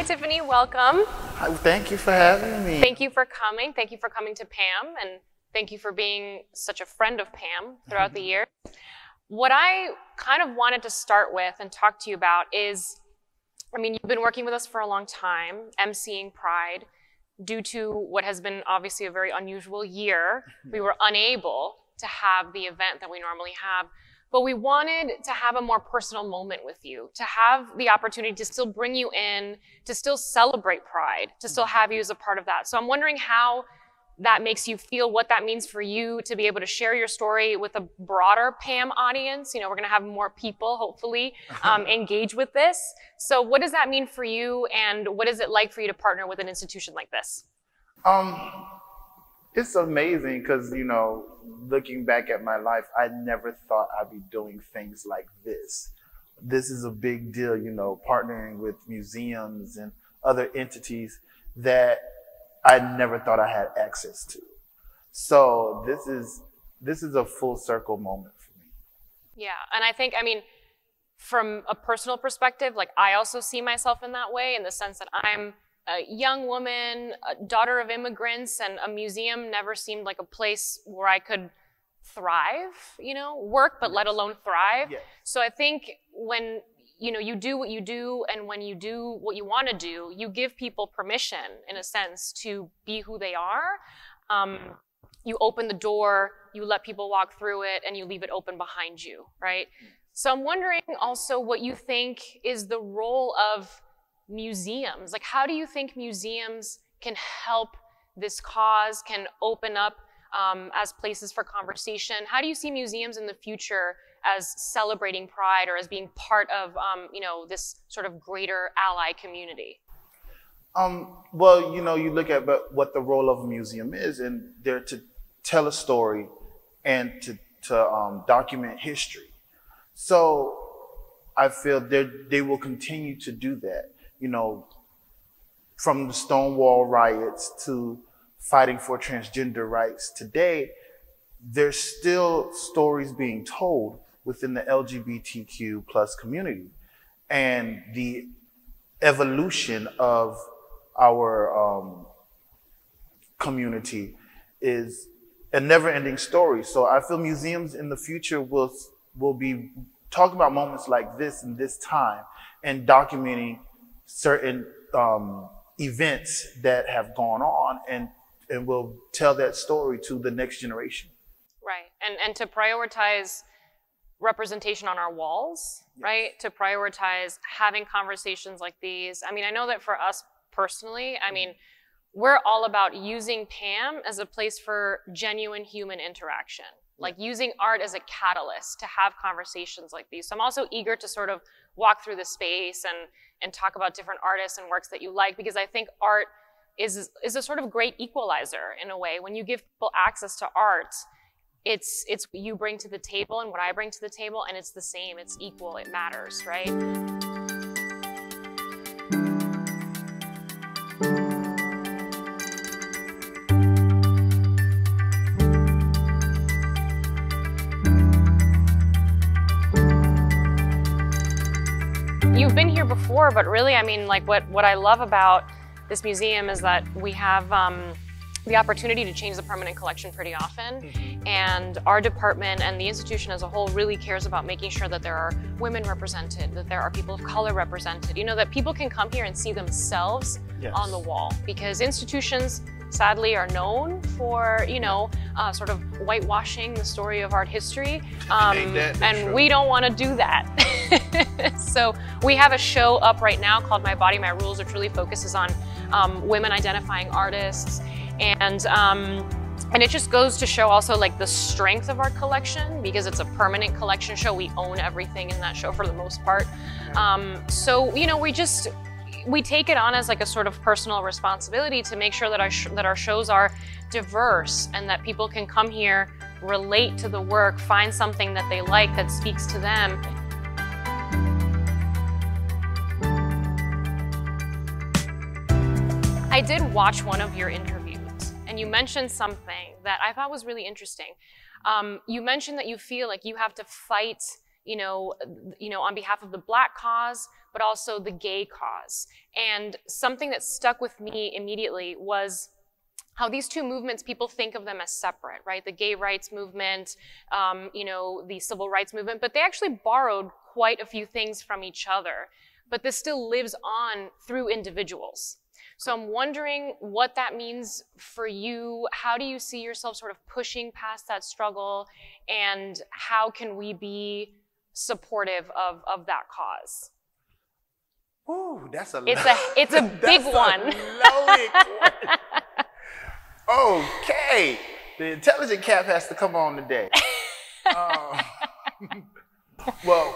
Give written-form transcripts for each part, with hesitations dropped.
Hi, Tiffany. Welcome. Thank you for having me. Thank you for coming. Thank you for coming to PAMM, and thank you for being such a friend of PAMM throughout the year. What I kind of wanted to start with and talk to you about is, I mean, you've been working with us for a long time, emceeing Pride. Due to what has been obviously a very unusual year, we were unable to have the event that we normally have. But we wanted to have a more personal moment with you, to have the opportunity to still bring you in, to still celebrate Pride, to still have you as a part of that. So I'm wondering how that makes you feel, what that means for you to be able to share your story with a broader PAMM audience. You know, we're going to have more people, hopefully, engage with this. So what does that mean for you, and what is it like for you to partner with an institution like this? It's amazing because, you know, looking back at my life, I never thought I'd be doing things like this. This is a big deal, you know, partnering with museums and other entities that I never thought I had access to. So this is a full circle moment for me. Yeah, and I think, I mean, from a personal perspective, like I also see myself in that way, in the sense that I'm a young woman, a daughter of immigrants, and a museum never seemed like a place where I could thrive, you know, work, but let alone thrive. Yes. So I think when, you know, you do what you do, and when you do what you want to do, you give people permission, in a sense, to be who they are. You open the door, you let people walk through it, and you leave it open behind you, right? So I'm wondering also what you think is the role of museums. Like, how do you think museums can help this cause, can open up as places for conversation? How do you see museums in the future as celebrating Pride, or as being part of, you know, this sort of greater ally community? Well, you know, you look at what the role of a museum is, and they're to tell a story and to document history. So I feel they will continue to do that. You know, from the Stonewall riots to fighting for transgender rights today, there's still stories being told within the LGBTQ plus community, and the evolution of our community is a never-ending story. So I feel museums in the future will be talking about moments like this in this time, and documenting certain events that have gone on, and will tell that story to the next generation. Right, and to prioritize representation on our walls, yes. Right? To prioritize having conversations like these. I mean, I know that for us personally, I mean, we're all about using PAMM as a place for genuine human interaction, like using art as a catalyst to have conversations like these. So I'm also eager to sort of walk through the space and talk about different artists and works that you like, because I think art is a sort of great equalizer in a way. When you give people access to art, it's what you bring to the table and what I bring to the table, and it's the same, it's equal, it matters, right? You've been here before, but really, I mean, like what I love about this museum is that we have the opportunity to change the permanent collection pretty often. And our department and the institution as a whole really cares about making sure that there are women represented, that there are people of color represented, you know, that people can come here and see themselves yes. on the wall. Because institutions, sadly, are known for, you know, sort of whitewashing the story of art history. And we don't want to do that. So we have a show up right now called My Body, My Rules, which really focuses on women identifying artists. And it just goes to show also like the strength of our collection, because it's a permanent collection show. We own everything in that show for the most part. So, you know, we take it on as like a sort of personal responsibility to make sure that our shows are diverse, and that people can come here, relate to the work, find something that they like that speaks to them. I did watch one of your interviews, and you mentioned something that I thought was really interesting. You mentioned that you feel like you have to fight on behalf of the Black cause, but also the gay cause. And something that stuck with me immediately was how these two movements, people think of them as separate, right? The gay rights movement, the civil rights movement, but they actually borrowed quite a few things from each other. But this still lives on through individuals. So I'm wondering what that means for you. How do you see yourself sort of pushing past that struggle? And how can we be supportive of that cause? Ooh, it's a big one. Loaded one. Okay, the intelligent cap has to come on today. Well,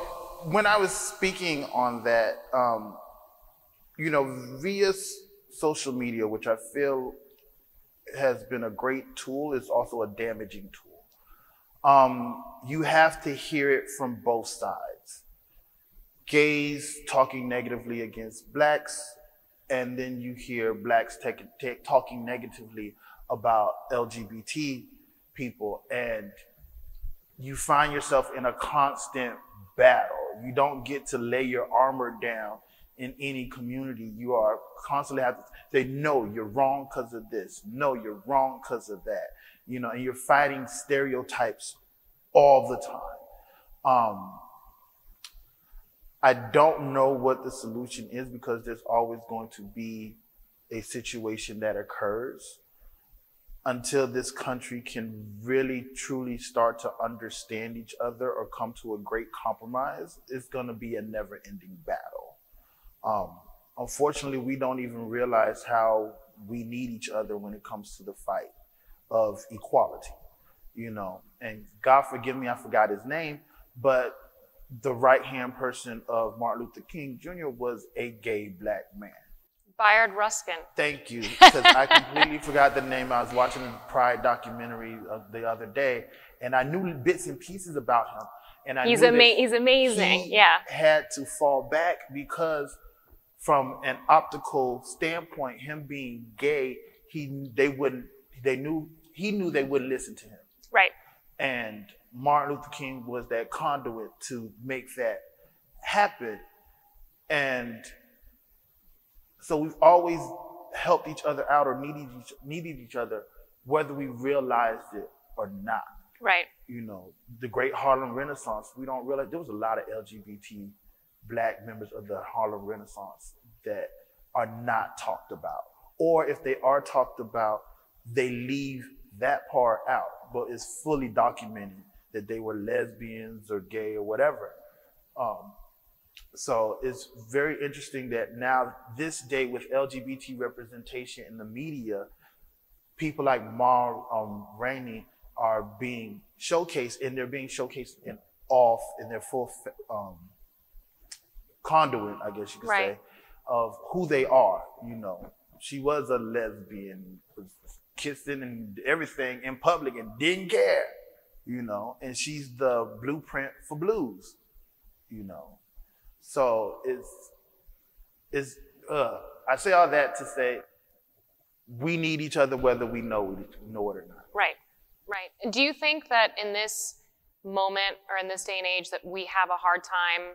when I was speaking on that, via social media, which I feel has been a great tool, is also a damaging tool. You have to hear it from both sides. Gays talking negatively against Blacks, and then you hear Blacks talking negatively about LGBT people, and you find yourself in a constant battle. You don't get to lay your armor down in any community. You are constantly have to say, no, you're wrong because of this. No, you're wrong because of that. And you're fighting stereotypes all the time. I don't know what the solution is, because there's always going to be a situation that occurs. Until this country can really, truly start to understand each other or come to a great compromise, it's going to be a never-ending battle. Unfortunately, we don't even realize how we need each other when it comes to the fight of equality, And God forgive me, I forgot his name, but the right-hand person of Martin Luther King Jr. was a gay Black man. Bayard Ruskin. Thank you, because I completely forgot the name. I was watching the Pride documentary the other day, and I knew bits and pieces about him. And I he's knew amazing. He had to fall back because, from an optical standpoint, him being gay, he knew they wouldn't listen to him. Right. And Martin Luther King was that conduit to make that happen, and so we've always helped each other out or needed each other, whether we realized it or not. Right. The great Harlem Renaissance, we don't realize there was a lot of LGBT Black members of the Harlem Renaissance that are not talked about. Or if they are talked about, they leave that part out, but it's fully documented that they were lesbians or gay or whatever. So it's very interesting that now, this day, with LGBT representation in the media, people like Rainey are being showcased, and they're being showcased in their full conduit, I guess you could say, of who they are. She was a lesbian, was kissing and everything in public and didn't care, and she's the blueprint for blues, So I say all that to say we need each other whether we know it or not. Right. Do you think that in this moment or in this day and age that we have a hard time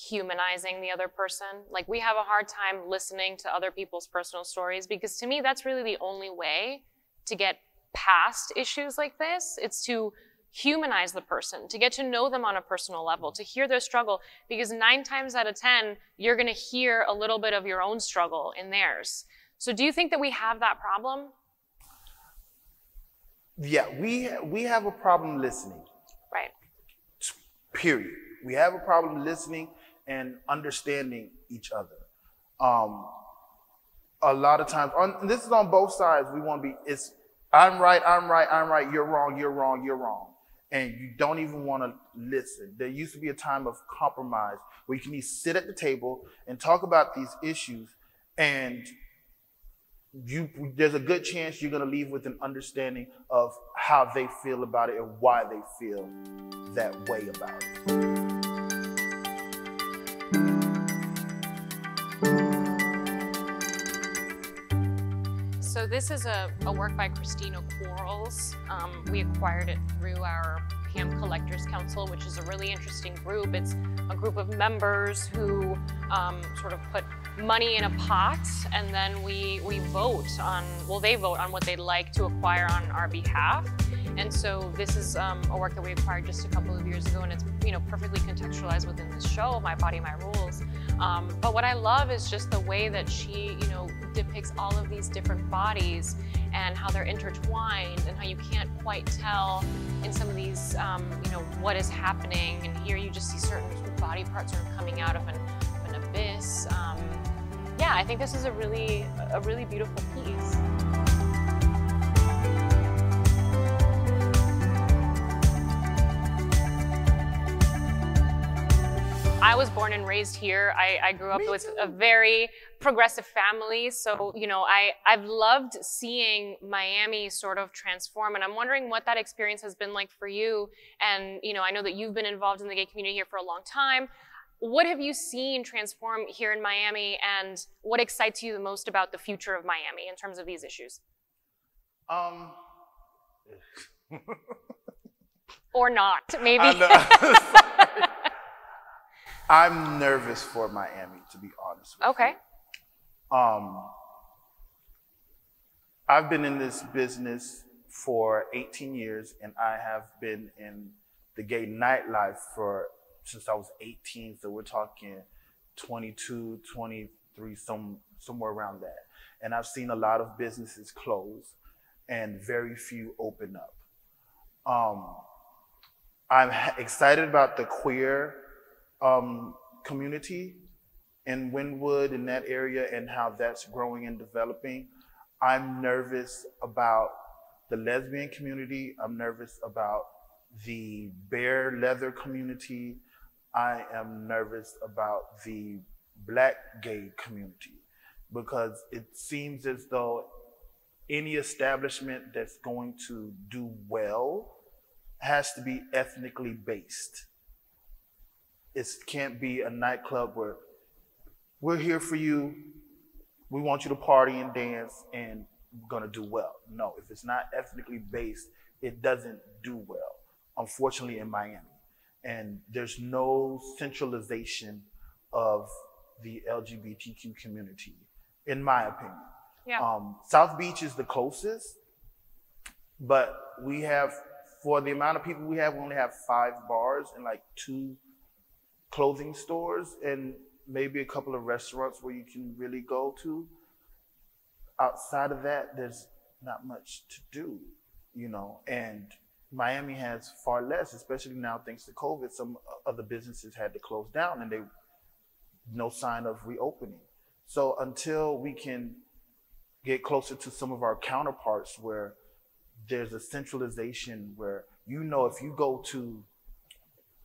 humanizing the other person? Like, we have a hard time listening to other people's personal stories? Because to me, that's really the only way to get past issues like this. It's to humanize the person, to get to know them on a personal level, to hear their struggle, because 9 times out of 10, you're going to hear a little bit of your own struggle in theirs. So do you think that we have that problem? Yeah, we have a problem listening. Right. Period. We have a problem listening and understanding each other. A lot of times, and this is on both sides, we want to be, I'm right, you're wrong. And you don't even want to listen. There used to be a time of compromise where you can sit at the table and talk about these issues, and there's a good chance you're going to leave with an understanding of how they feel about it and why they feel that way about it. So this is a work by Christina Quarles. We acquired it through our PAMM Collectors Council, which is a really interesting group. It's a group of members who sort of put money in a pot, and then we vote on, well, they vote on what they'd like to acquire on our behalf. And so this is a work that we acquired just a couple of years ago, and it's perfectly contextualized within this show, My Body, My Rules. But what I love is just the way that she depicts all of these different bodies and how they're intertwined, and how you can't quite tell in some of these what is happening. And here you just see certain body parts sort of coming out of an abyss. Yeah, I think this is a really beautiful piece. I was born and raised here. I grew up with a very progressive family. So, I've loved seeing Miami sort of transform. And I'm wondering what that experience has been like for you. And, I know that you've been involved in the gay community here for a long time. What have you seen transform here in Miami, and what excites you the most about the future of Miami in terms of these issues? Or not, maybe. I'm nervous for Miami, to be honest with you. I've been in this business for 18 years, and I have been in the gay nightlife since I was 18. So we're talking 22, 23, somewhere around that. And I've seen a lot of businesses close and very few open up. I'm excited about the queer community in Wynwood, in that area, and how that's growing and developing. I'm nervous about the lesbian community. I'm nervous about the bare leather community. I am nervous about the Black gay community, because it seems as though any establishment that's going to do well has to be ethnically based. It can't be a nightclub where we're here for you, we want you to party and dance, and we're gonna do well. No, if it's not ethnically based, it doesn't do well, unfortunately, in Miami. And there's no centralization of the LGBTQ community, in my opinion. Yeah. South Beach is the closest, but we have, for the amount of people we only have 5 bars and like 2 clothing stores and maybe a couple of restaurants where you can really go to. Outside of that, there's not much to do, and Miami has far less, especially now thanks to COVID. Some other businesses had to close down, and no sign of reopening. So until we can get closer to some of our counterparts where there's a centralization where, if you go to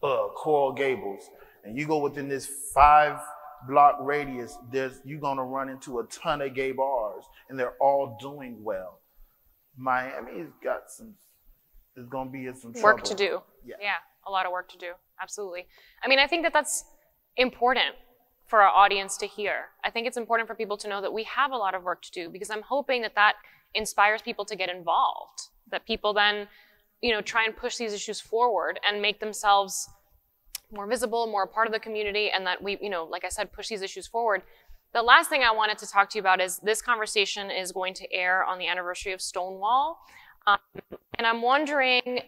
Coral Gables and you go within this 5-block radius, you're gonna run into a ton of gay bars, and they're all doing well. Miami's got there's gonna be some trouble. Work to do. Yeah, a lot of work to do. Absolutely. I mean, I think that that's important for our audience to hear. I think it's important for people to know that we have a lot of work to do, because I'm hoping that that inspires people to get involved, that people then, try and push these issues forward and make themselves more visible, more a part of the community, and that we, like I said, push these issues forward. The last thing I wanted to talk to you about is this conversation is going to air on the anniversary of Stonewall. And I'm wondering,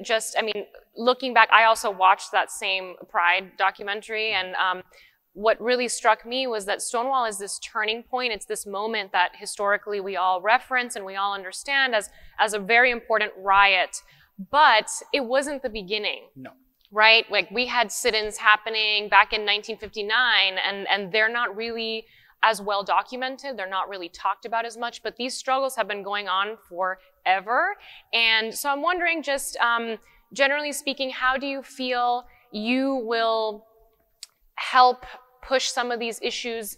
looking back, I also watched that same Pride documentary, and what really struck me was that Stonewall is this turning point. It's this moment that historically we all reference and we all understand as a very important riot, but it wasn't the beginning. No. Right? Like, we had sit-ins happening back in 1959, and they're not really as well documented. They're not really talked about as much, but these struggles have been going on forever. And so I'm wondering, just generally speaking, how do you feel you will help push some of these issues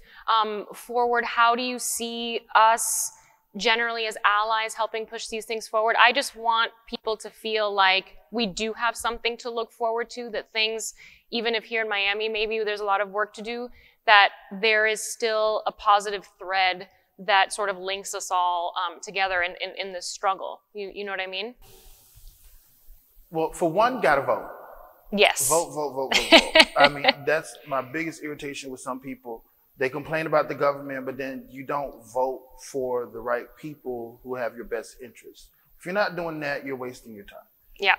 forward? How do you see us generally as allies helping push these things forward? I just want people to feel like we do have something to look forward to, that things, even if here in Miami, maybe there's a lot of work to do, that there is still a positive thread that sort of links us all together in this struggle. You know what I mean? Well, for one, gotta vote. Yes. Vote, vote, vote, vote, vote. I mean, that's my biggest irritation with some people. They complain about the government, but then you don't vote for the right people who have your best interests. If you're not doing that, you're wasting your time. Yeah.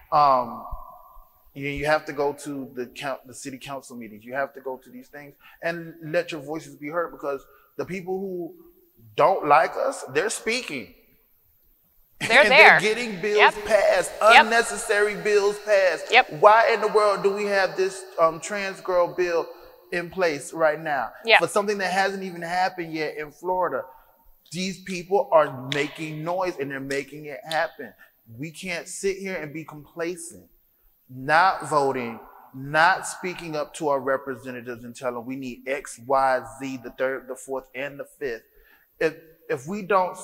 You have to go to the city council meetings. You have to go to these things and let your voices be heard, because the people who don't like us, they're speaking. They're and there. They're getting bills passed, unnecessary bills passed. Why in the world do we have this trans girl bill in place right now for something that hasn't even happened yet in Florida? These people are making noise and they're making it happen. We can't sit here and be complacent, not voting, not speaking up to our representatives and tell them we need X, Y, Z, the third, the fourth, and the fifth. If we don't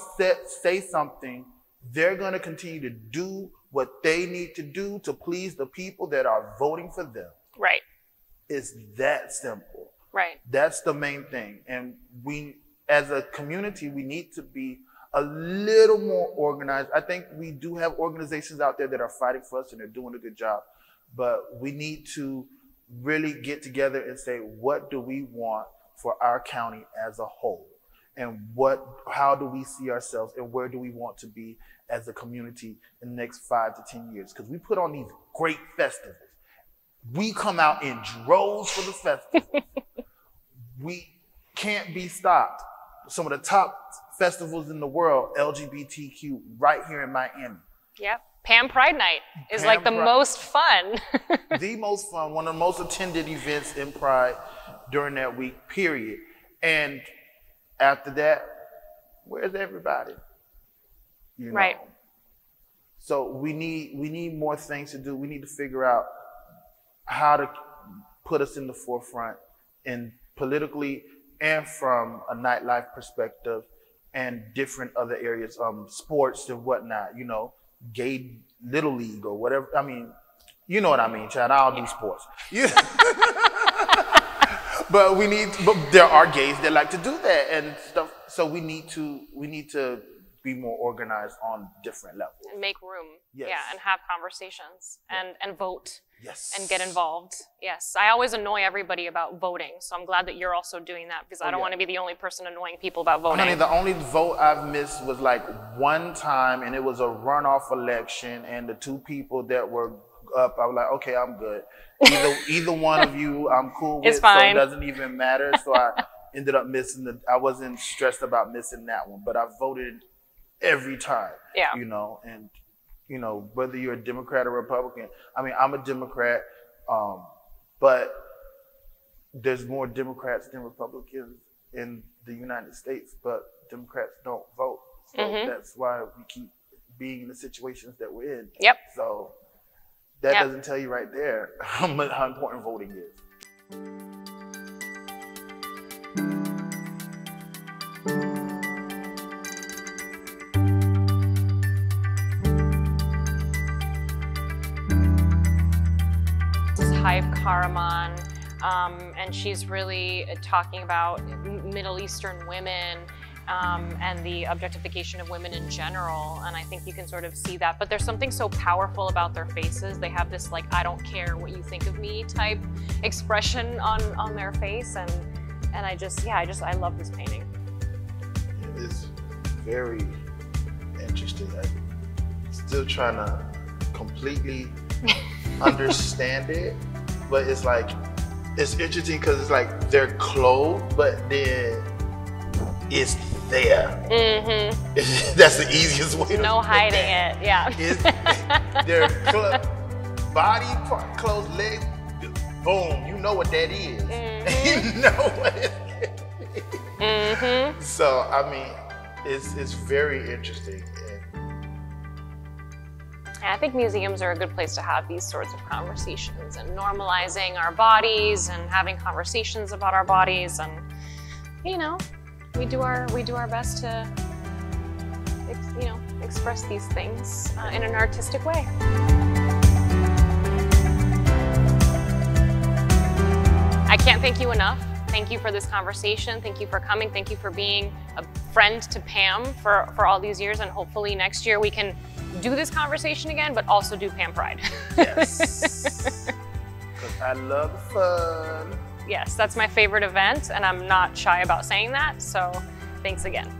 say something, they're going to continue to do what they need to do to please the people that are voting for them. Right. It's that simple. Right. That's the main thing. And we, as a community, we need to be a little more organized. I think we do have organizations out there that are fighting for us and they're doing a good job. But we need to really get together and say, what do we want for our county as a whole? And how do we see ourselves and where do we want to be as a community in the next 5 to 10 years? Because we put on these great festivals. We come out in droves for the festival. We can't be stopped. Some of the top festivals in the world, LGBTQ, right here in Miami. Yep. PAMM Pride Night is like the most fun. The most fun, one of the most attended events in Pride during that week, period. And after that, where's everybody? You know? Right. So we need more things to do. We need to figure out how to put us in the forefront, and politically and from a nightlife perspective and different other areas, sports and whatnot, you know, gay little league or whatever. I mean, you know what I mean, Chad. I don't do sports. Yeah. But there are gays that like to do that and stuff. So we need to be more organized on different levels. And make room. Yes. Yeah, and have conversations and vote. Yes. And get involved. Yes. I always annoy everybody about voting. So I'm glad that you're also doing that, because I don't want to be the only person annoying people about voting. Honey, the only vote I've missed was like one time, and it was a runoff election, and the two people that were up, I was like, okay, I'm good. Either one of you I'm cool with, it's fine. So it doesn't even matter. So I ended up missing I wasn't stressed about missing that one, but I voted every time. Yeah. You know, and you know, whether you're a Democrat or Republican. I mean, I'm a Democrat, but there's more Democrats than Republicans in the United States, but Democrats don't vote. So that's why we keep being in the situations that we're in. Yep. So that doesn't tell you right there how important voting is. Hive Karaman, and she's really talking about Middle Eastern women and the objectification of women in general, and I think you can sort of see that. But there's something so powerful about their faces. They have this like, I don't care what you think of me type expression on their face, and I love this painting. It's very interesting. I'm still trying to completely understand it, but it's like, it's interesting because it's like they're clothed, but then it's there. That's the easiest way to no hiding it. Yeah. Their body part, clothes, legs, boom, you know what that is. You know what it is. So I mean, it's very interesting. I think museums are a good place to have these sorts of conversations and normalizing our bodies and having conversations about our bodies, and you know, we do our best to express these things in an artistic way. I can't thank you enough. Thank you for this conversation. Thank you for coming. Thank you for being a friend to PAMM for all these years, and hopefully next year we can do this conversation again, but also do PAMM Pride. Yes. Because I love fun. Yes, that's my favorite event, and I'm not shy about saying that, so thanks again.